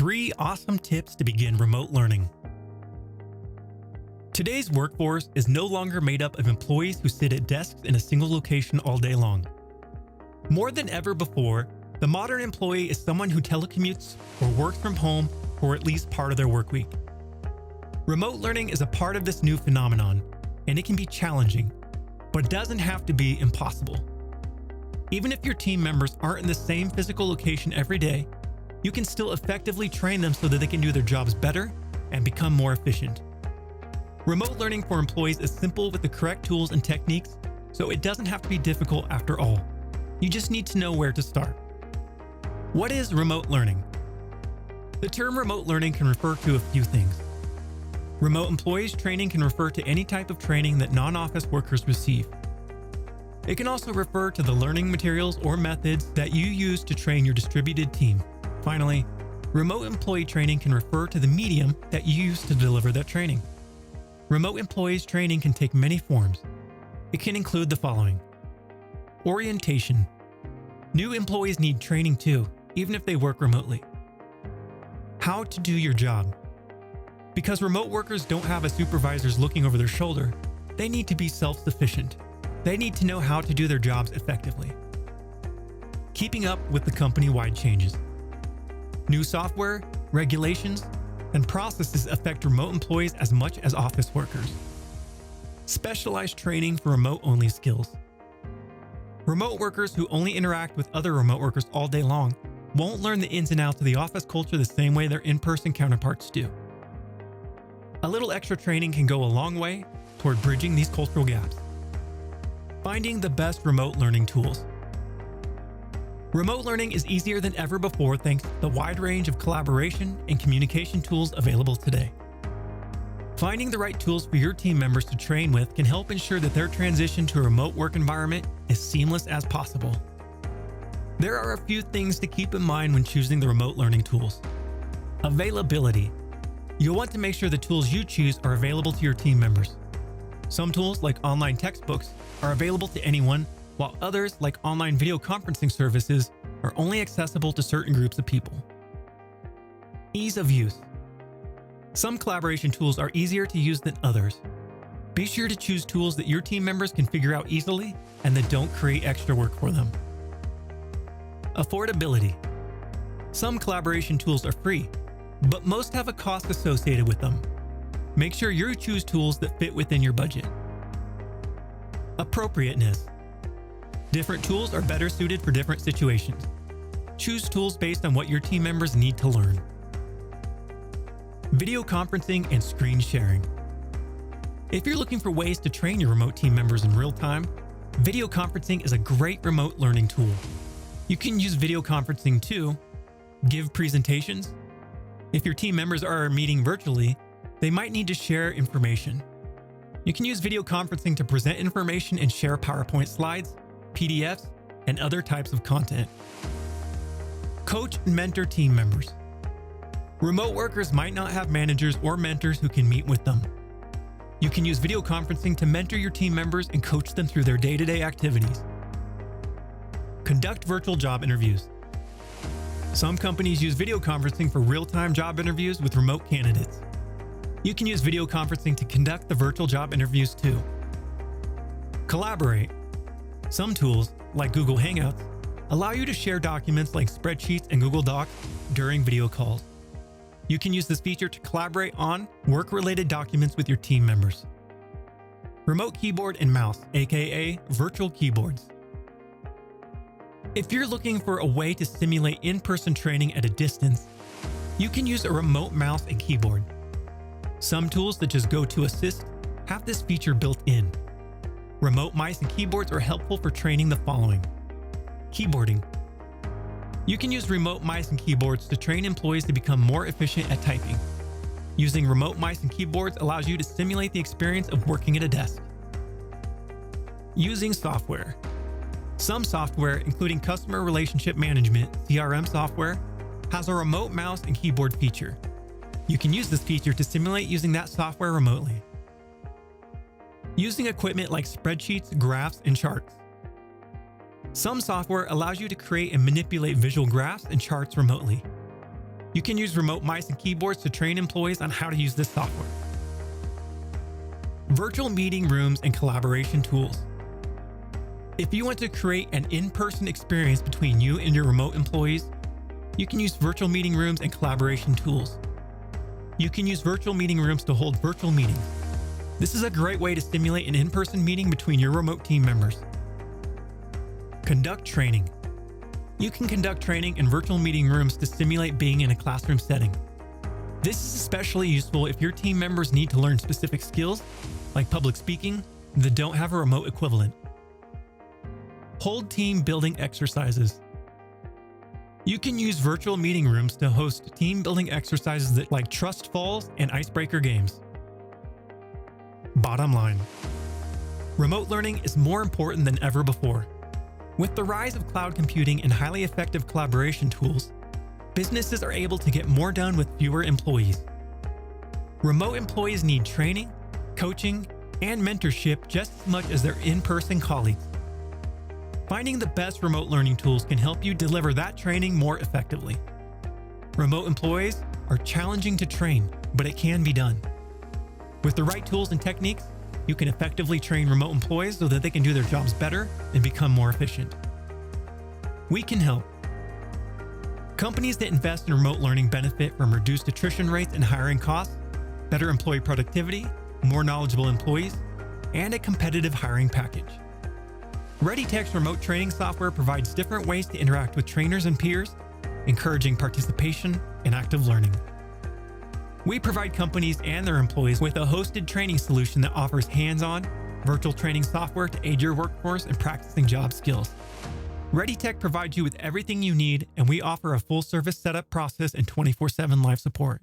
3 awesome tips to begin remote learning. Today's workforce is no longer made up of employees who sit at desks in a single location all day long. More than ever before, the modern employee is someone who telecommutes or works from home for at least part of their work week. Remote learning is a part of this new phenomenon, and it can be challenging, but it doesn't have to be impossible. Even if your team members aren't in the same physical location every day, you can still effectively train them so that they can do their jobs better and become more efficient. Remote learning for employees is simple with the correct tools and techniques, so it doesn't have to be difficult after all. You just need to know where to start. What is remote learning? The term remote learning can refer to a few things. Remote employees training can refer to any type of training that non-office workers receive. It can also refer to the learning materials or methods that you use to train your distributed team. Finally, remote employee training can refer to the medium that you use to deliver that training. Remote employees training can take many forms. It can include the following. Orientation. New employees need training too, even if they work remotely. How to do your job. Because remote workers don't have a supervisors looking over their shoulder, they need to be self-sufficient. They need to know how to do their jobs effectively. Keeping up with the company-wide changes. New software, regulations, and processes affect remote employees as much as office workers. Specialized training for remote-only skills. Remote workers who only interact with other remote workers all day long won't learn the ins and outs of the office culture the same way their in-person counterparts do. A little extra training can go a long way toward bridging these cultural gaps. Finding the best remote learning tools. Remote learning is easier than ever before thanks to the wide range of collaboration and communication tools available today. Finding the right tools for your team members to train with can help ensure that their transition to a remote work environment is seamless as possible. There are a few things to keep in mind when choosing the remote learning tools. Availability. You'll want to make sure the tools you choose are available to your team members. Some tools, like online textbooks, are available to anyone, while others, like online video conferencing services, are only accessible to certain groups of people. Ease of use. Some collaboration tools are easier to use than others. Be sure to choose tools that your team members can figure out easily and that don't create extra work for them. Affordability. Some collaboration tools are free, but most have a cost associated with them. Make sure you choose tools that fit within your budget. Appropriateness. Different tools are better suited for different situations. Choose tools based on what your team members need to learn. Video conferencing and screen sharing. If you're looking for ways to train your remote team members in real time, video conferencing is a great remote learning tool. You can use video conferencing to give presentations. If your team members are meeting virtually, they might need to share information. You can use video conferencing to present information and share PowerPoint slides, PDFs, and other types of content. Coach and mentor team members. Remote workers might not have managers or mentors who can meet with them. You can use video conferencing to mentor your team members and coach them through their day-to-day activities. Conduct virtual job interviews. Some companies use video conferencing for real-time job interviews with remote candidates. You can use video conferencing to conduct the virtual job interviews too. Collaborate. Some tools, like Google Hangouts, allow you to share documents like spreadsheets and Google Docs during video calls. You can use this feature to collaborate on work-related documents with your team members. Remote keyboard and mouse, aka virtual keyboards. If you're looking for a way to simulate in-person training at a distance, you can use a remote mouse and keyboard. Some tools, such as GoToAssist, have this feature built in. Remote mice and keyboards are helpful for training the following. Keyboarding. You can use remote mice and keyboards to train employees to become more efficient at typing. Using remote mice and keyboards allows you to simulate the experience of working at a desk. Using software. Some software, including customer relationship management (CRM) software, has a remote mouse and keyboard feature. You can use this feature to simulate using that software remotely. Using equipment like spreadsheets, graphs, and charts. Some software allows you to create and manipulate visual graphs and charts remotely. You can use remote mice and keyboards to train employees on how to use this software. Virtual meeting rooms and collaboration tools. If you want to create an in-person experience between you and your remote employees, you can use virtual meeting rooms and collaboration tools. You can use virtual meeting rooms to hold virtual meetings. This is a great way to stimulate an in-person meeting between your remote team members. Conduct training. You can conduct training in virtual meeting rooms to simulate being in a classroom setting. This is especially useful if your team members need to learn specific skills, like public speaking, that don't have a remote equivalent. Hold team building exercises. You can use virtual meeting rooms to host team building exercises like trust falls and icebreaker games. Bottom line, remote learning is more important than ever before. With the rise of cloud computing and highly effective collaboration tools, businesses are able to get more done with fewer employees. Remote employees need training, coaching, and mentorship just as much as their in-person colleagues. Finding the best remote learning tools can help you deliver that training more effectively. Remote employees are challenging to train, but it can be done. With the right tools and techniques, you can effectively train remote employees so that they can do their jobs better and become more efficient. We can help. Companies that invest in remote learning benefit from reduced attrition rates and hiring costs, better employee productivity, more knowledgeable employees, and a competitive hiring package. ReadyTech's remote training software provides different ways to interact with trainers and peers, encouraging participation and active learning. We provide companies and their employees with a hosted training solution that offers hands-on, virtual training software to aid your workforce in practicing job skills. ReadyTech provides you with everything you need, and we offer a full-service setup process and 24/7 live support.